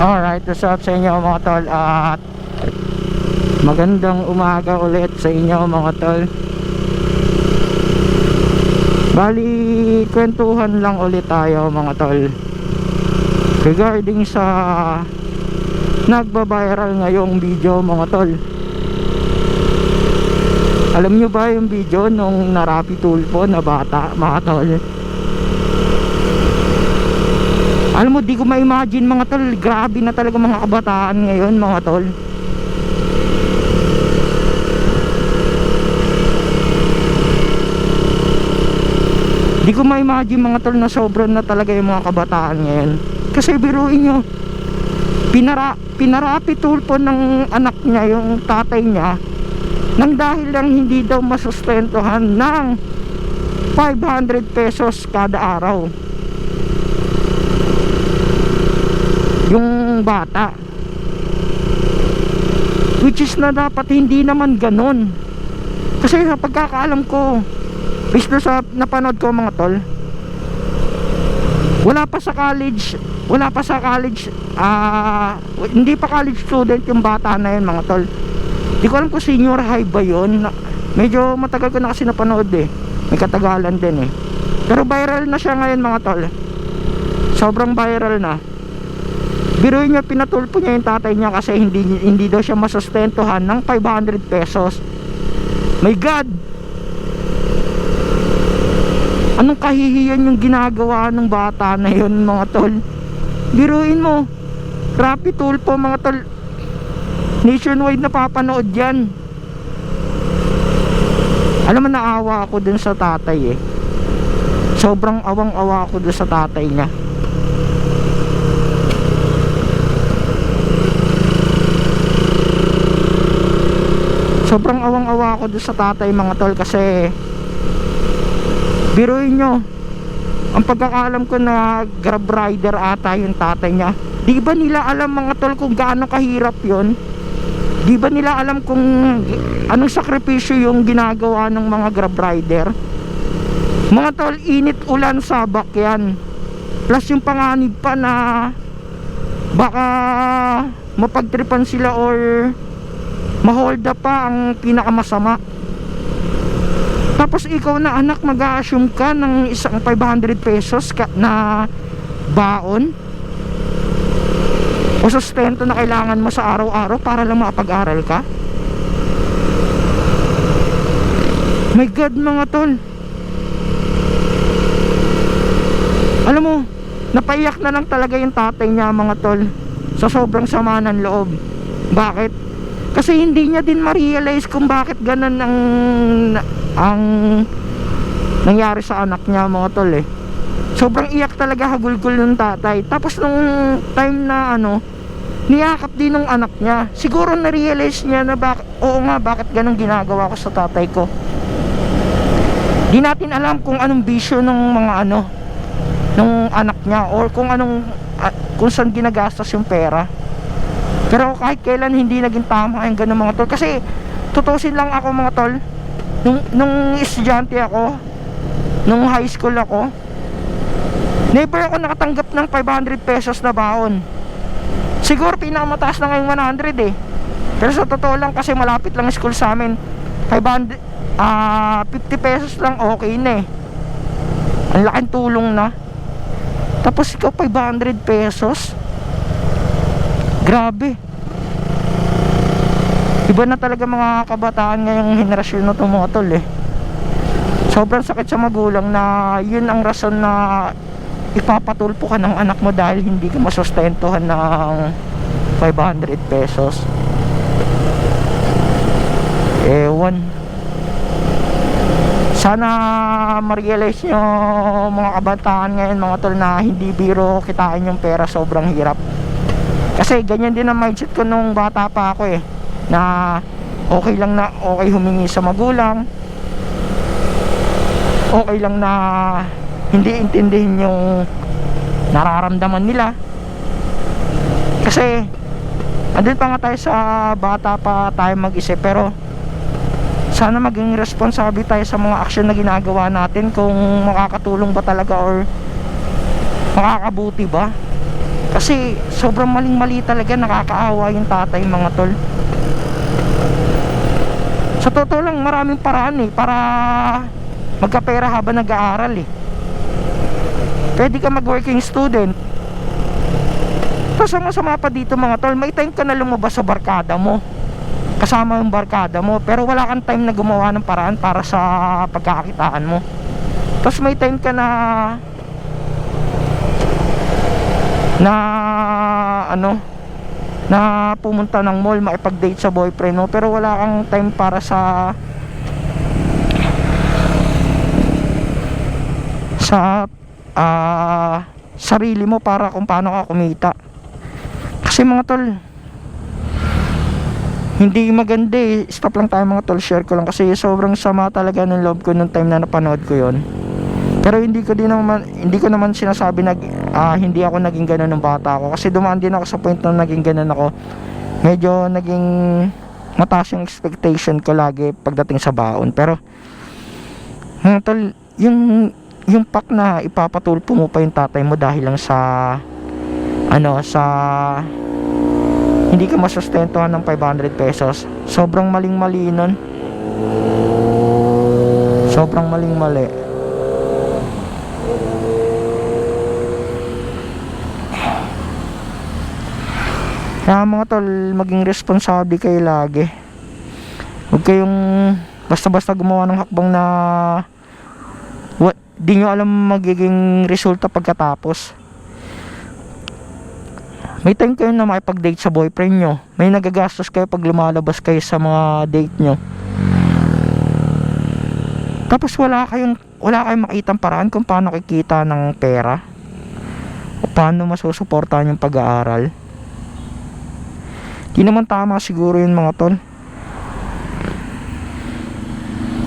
Alright, what's up sa inyo mga tol, at magandang umaga ulit sa inyo mga tol. Bali, kwentuhan lang ulit tayo mga tol regarding sa nagba-viral ngayong video mga tol. Alam nyo ba yung video nung Narapi Tulfo na bata mga tol? Alam mo, di ko ma-imagine mga tol, grabe na talaga mga kabataan ngayon mga tol. Di ko ma-imagine mga tol na sobrang na talaga yung mga kabataan ngayon. Kasi biruin nyo, Pinarapi Tulfo ng anak niya, yung tatay niya, nang dahil lang hindi daw masustentuhan ng 500 pesos kada araw yung bata, which is na dapat hindi naman ganon. Kasi sa pagkakaalam ko, based sa napanood ko mga tol, wala pa sa college, hindi pa college student yung bata na yun mga tol. Di ko alam kung senior high ba yun. Medyo matagal ko na kasi napanood eh, may katagalan din eh. Pero viral na siya ngayon mga tol, sobrang viral na. Biruin niya, pinatulpo niya yung tatay niya kasi hindi daw siya masustentuhan ng 500 pesos. My God! Anong kahihiyan yung ginagawa ng bata na yun mga tol? Biruin mo, Rapi Tulfo mga tol, nationwide napapanood yan. Alam mo, naawa ako dun sa tatay eh. Sobrang awang-awa ako dun sa tatay niya. Sobrang awang-awa ako doon sa tatay mga tol, kasi biruin nyo, ang pagkakaalam ko na grab rider ata yung tatay niya. Di ba nila alam mga tol kung gaano kahirap yon? Di ba nila alam kung anong sakripisyo yung ginagawa ng mga grab rider? Mga tol, init ulan sabak yan, plus yung panganib pa na baka mapagtripan sila or ma-hold up pa, ang pinakamasama. Tapos ikaw na anak, mag-a-assume ka ng isang 500 pesos na baon o sustento na kailangan mo sa araw-araw para lang makapag-aral ka. My God mga tol, alam mo, napaiyak na lang talaga yung tatay niya mga tol, sa sobrang sama ng loob. Bakit? Kasi hindi niya din ma-realize kung bakit ganun ang nangyari sa anak niya mga tol eh. Sobrang iyak talaga, hagulgul ng tatay. Tapos nung time na niyakap din ng anak niya, siguro na-realize niya na oo nga, bakit ganun ginagawa ko sa tatay ko. Di natin alam kung anong bisyo ng mga ng anak niya, or kung saan ginagastos yung pera. Pero kahit kailan hindi naging tama yung ganun mga tol. Kasi tutusin lang ako mga tol, nung estudyante ako, nung high school ako, never ako nakatanggap ng 500 pesos na baon. Siguro pinakamataas na ngayong 100 eh. Pero sa totoo lang, kasi malapit lang school sa amin, 50 pesos lang okay na eh. Ang laking tulong na. Tapos ikaw 500 pesos, grabe. Iba na talaga mga kabataan ngayong henerasyon na tumutol eh. Sobrang sakit sa magulang na yun ang rason na ipapatulpo ka ng anak mo dahil hindi ka masustentuhan ng 500 pesos. Ewan. Sana ma-realize nyo mga kabataan ngayon mga tol na hindi biro kitain yung pera, sobrang hirap. Kasi ganyan din ang mindset ko nung bata pa ako eh, na okay lang na okay humingi sa magulang, okay lang na hindi intindihin yung nararamdaman nila. Kasi andun pa nga tayo sa bata pa tayo mag-isip, pero sana maging responsable tayo sa mga aksyon na ginagawa natin, kung makakatulong ba talaga or makakabuti ba. Kasi sobrang maling-mali talaga, nakakaawa yung tatay mga tol. Sa totoo lang, maraming paraan para magkapera habang nag-aaral Pwede ka mag-working student. Tapos ang masama pa dito mga tol, may time ka na lumabas sa barkada mo, kasama yung barkada mo, pero wala kang time na gumawa ng paraan para sa pagkakakitaan mo. Tapos may time ka na na pumunta ng mall, makipag-date sa boyfriend mo, pero wala kang time para sa sarili mo, para kung paano ka kumita. Kasi mga tol, hindi maganda Stop lang tayo mga tol, share ko lang kasi sobrang sama talaga ng loob ko nung time na napanood ko yon. Pero hindi ko naman sinasabi na hindi ako naging ganun nung bata ako, kasi dumaan din ako sa point na naging ganun ako. Medyo naging mataas yung expectation ko lagi pagdating sa baon. Pero mga tol, yung pack na ipapatulpo mo pa yung tatay mo dahil lang sa hindi ka masustentuhan ng 500 pesos, sobrang maling-mali nun. Sobrang maling-mali. Kaya mga tol, maging responsable kayo lagi. Huwag kayong basta-basta gumawa ng hakbang na di nyo alam magiging resulta pagkatapos. May time kayo na makipag-date sa boyfriend nyo, may nagagastos kayo pag lumalabas kayo sa mga date nyo, tapos wala kayong makitang paraan kung paano kikita ng pera o paano masusuportahan yung pag-aaral. Di naman tama siguro yun mga tol.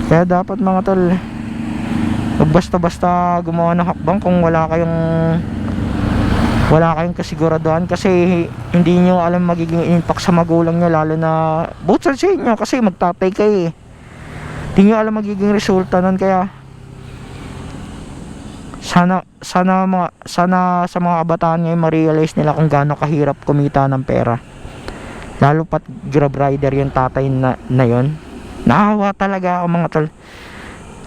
Kaya dapat mga tol, wag basta-basta gumawa ng hakbang kung wala kayong kasiguraduhan, kasi hindi nyo alam magiging impact sa magulang nyo, lalo na both sides sa inyo, kasi magtatay kayo hindi nyo alam magiging resulta nun. Kaya sana sa mga kabataan ngayon ma-realize nila kung gaano kahirap kumita ng pera, lalo pat Grab rider yung tatay na yon. Naawa talaga ako mga tol,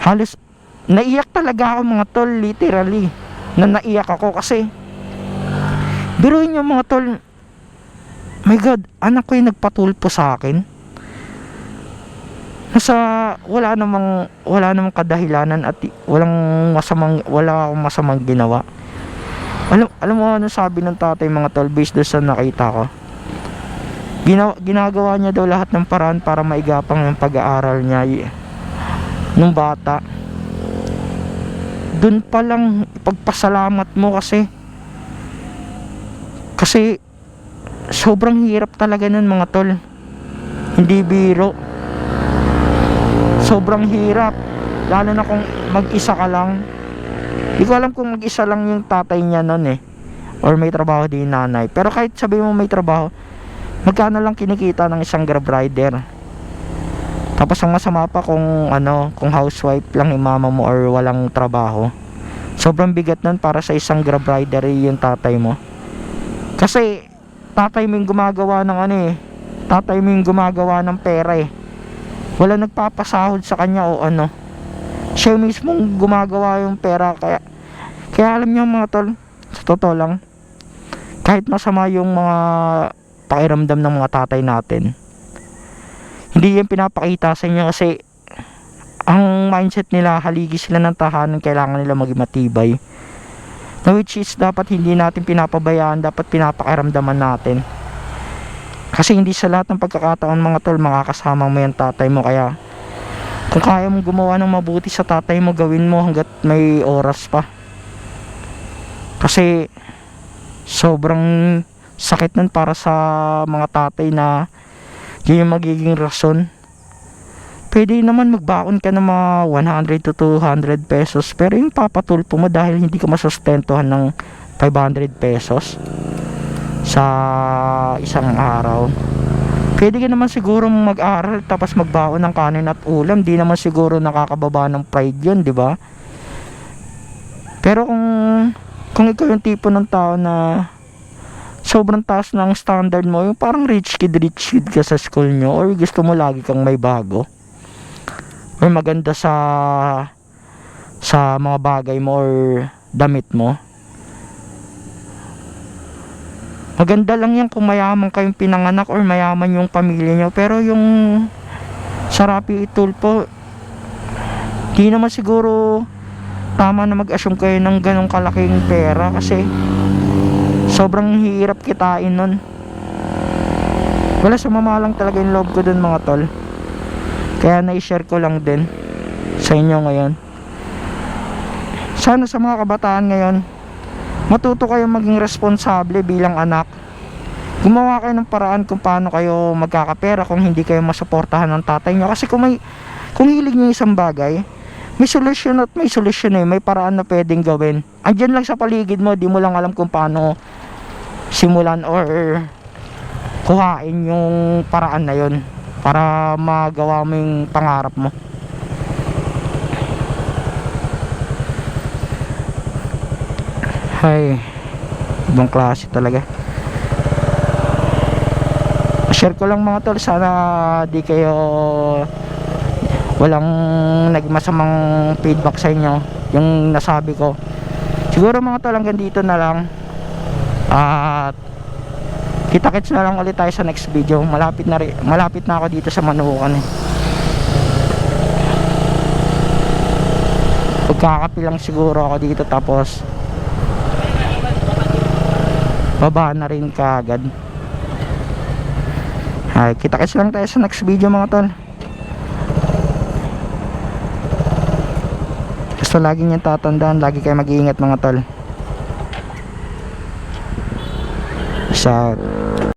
halos naiyak talaga ako mga tol, literally naiyak ako. Kasi biruin nyo mga tol, my god, anak ko yung nagpatulpo sa akin, wala namang kadahilanan at wala akong masamang ginawa. Alam mo ano sabi ng tatay mga tol, based doon sa nakita ko, ginagawa niya daw lahat ng paraan para maigapang yung pag-aaral niya nung bata. Dun pa lang ipagpasalamat mo, kasi sobrang hirap talaga nun mga tol, hindi biro. Sobrang hirap, lalo na kung mag-isa ka lang. Di ko alam kung mag-isa lang yung tatay niya nun or may trabaho din nanay. Pero kahit sabi mo may trabaho, magkano lang kinikita ng isang Grab rider? Tapos ang masama pa kung housewife lang yung mama mo or walang trabaho. Sobrang bigat nun para sa isang Grab rider yung tatay mo. Kasi tatay mo yung gumagawa ng tatay mo yung gumagawa ng pera wala nagpapasahod sa kanya o siya mismong gumagawa yung pera. Kaya alam niyo mga tol, sa totoo lang, kahit masama yung mga pakiramdam ng mga tatay natin, hindi yan pinapakita sa inyo, kasi ang mindset nila, haligi sila ng tahanan, kailangan nila maging matibay, na which is dapat hindi natin pinapabayaan, dapat pinapakiramdaman natin. Kasi hindi sa lahat ng pagkakataon mga tol makakasama mo yung tatay mo. Kaya kung kaya mong gumawa ng mabuti sa tatay mo, gawin mo hanggat may oras pa. Kasi sobrang sakit nun para sa mga tatay na yun yung magiging rason. Pwede naman magbaon ka ng mga 100 to 200 pesos, pero yung papatulpo mo dahil hindi ka masustentuhan ng 500 pesos sa isang araw. Pwede ka naman siguro mag-aral tapos magbaon ng kanin at ulam, di naman siguro nakakababa ng pride yun, di ba? Pero kung ikaw yung tipo ng tao na sobrang taas ng standard mo, yung parang rich kid ka sa school nyo, or gusto mo lagi kang may bago, or maganda sa mga bagay mo or damit mo. Maganda lang yan kung mayaman kayong pinanganak or mayaman yung pamilya nyo, pero yung sa Rappi Tulfo, di naman siguro tama na mag-assume kayo ng ganong kalaking pera, kasi sobrang hirap kitain nun. Wala, sumama lang talaga yung loob ko dun mga tol, kaya na-share ko lang din sa inyo ngayon. Sana sa mga kabataan ngayon, matuto kayong maging responsable bilang anak. Gumawa kayo ng paraan kung paano kayo magkakapera kung hindi kayo masuportahan ng tatay nyo. Kasi kung hilig nyo isang bagay, may solusyon at may solusyon eh. May paraan na pwedeng gawin. Andyan lang sa paligid mo, di mo lang alam kung paano simulan or kuhain yung paraan na yun para magawa mo yung pangarap mo. Ay, ibang klase talaga. Share ko lang mga tol, sana di kayo walang nagmasamang feedback sa inyo yung nasabi ko. Siguro mga tol, hanggang dito na lang, at kita-kits na lang ulit tayo sa next video. Malapit na ako dito sa Manukan eh. Pagkakapi lang siguro ako dito, tapos baba na rin kaagad. Ay, kita-kits lang tayo sa next video mga tol. Basta lagi niyong tatandaan, lagi kayo mag-iingat mga tol. Shout